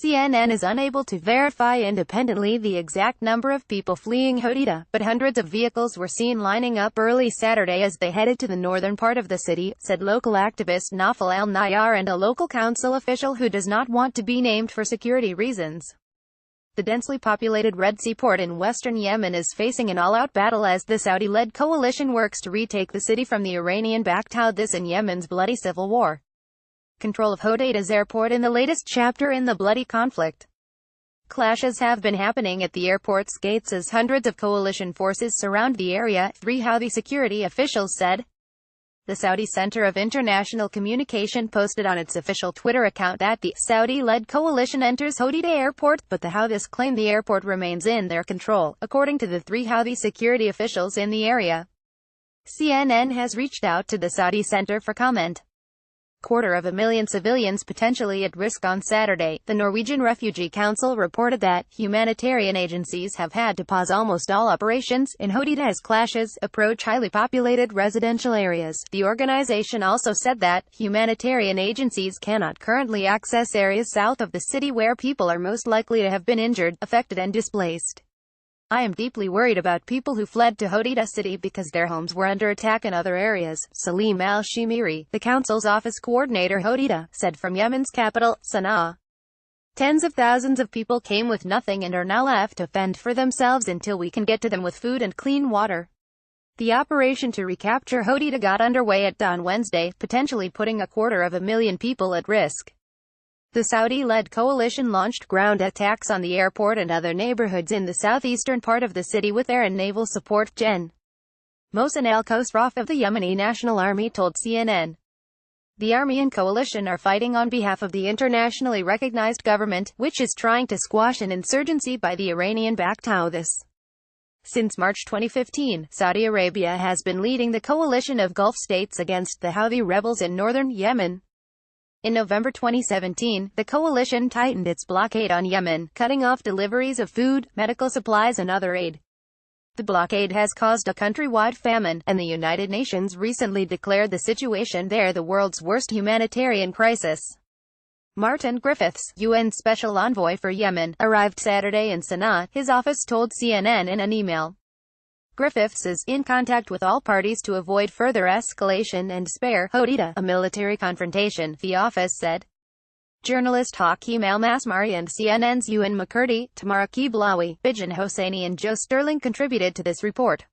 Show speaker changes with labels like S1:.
S1: CNN is unable to verify independently the exact number of people fleeing Hodeidah, but hundreds of vehicles were seen lining up early Saturday as they headed to the northern part of the city, said local activist Nawfal al-Nayar and a local council official who does not want to be named for security reasons. The densely populated Red Sea port in western Yemen is facing an all-out battle as the Saudi-led coalition works to retake the city from the Iranian-backed Houthis in Yemen's bloody civil war. Control of Hodeidah's airport in the latest chapter in the bloody conflict. Clashes have been happening at the airport's gates as hundreds of coalition forces surround the area, 3 Houthi security officials said. The Saudi Center of International Communication posted on its official Twitter account that the Saudi-led coalition enters Hodeidah airport, but the Houthis claim the airport remains in their control, according to the 3 Houthi security officials in the area. CNN has reached out to the Saudi Center for comment. 250,000 civilians potentially at risk on Saturday. The Norwegian Refugee Council reported that humanitarian agencies have had to pause almost all operations in Hodeidah as clashes approach highly populated residential areas. The organization also said that humanitarian agencies cannot currently access areas south of the city where people are most likely to have been injured, affected and displaced. I am deeply worried about people who fled to Hodeidah city because their homes were under attack in other areas, Salim al-Shimiri, the council's office coordinator Hodeidah, said from Yemen's capital, Sana'a. Tens of thousands of people came with nothing and are now left to fend for themselves until we can get to them with food and clean water. The operation to recapture Hodeidah got underway at dawn Wednesday, potentially putting 250,000 people at risk. The Saudi-led coalition launched ground attacks on the airport and other neighborhoods in the southeastern part of the city with air and naval support, Gen. Mohsen al-Khosraf of the Yemeni National Army told CNN. The army and coalition are fighting on behalf of the internationally recognized government, which is trying to squash an insurgency by the Iranian-backed Houthis. Since March 2015, Saudi Arabia has been leading the coalition of Gulf states against the Houthi rebels in northern Yemen. In November 2017, the coalition tightened its blockade on Yemen, cutting off deliveries of food, medical supplies and other aid. The blockade has caused a countrywide famine, and the United Nations recently declared the situation there the world's worst humanitarian crisis. Martin Griffiths, UN Special Envoy for Yemen, arrived Saturday in Sana'a, his office told CNN in an email. Griffiths is in contact with all parties to avoid further escalation and spare Hodeidah a military confrontation, the office said. Journalist Hakeem Al-Masmari and CNN's Ewan McCurdy, Tamara Kiblawi, Bijan Hosseini and Joe Sterling contributed to this report.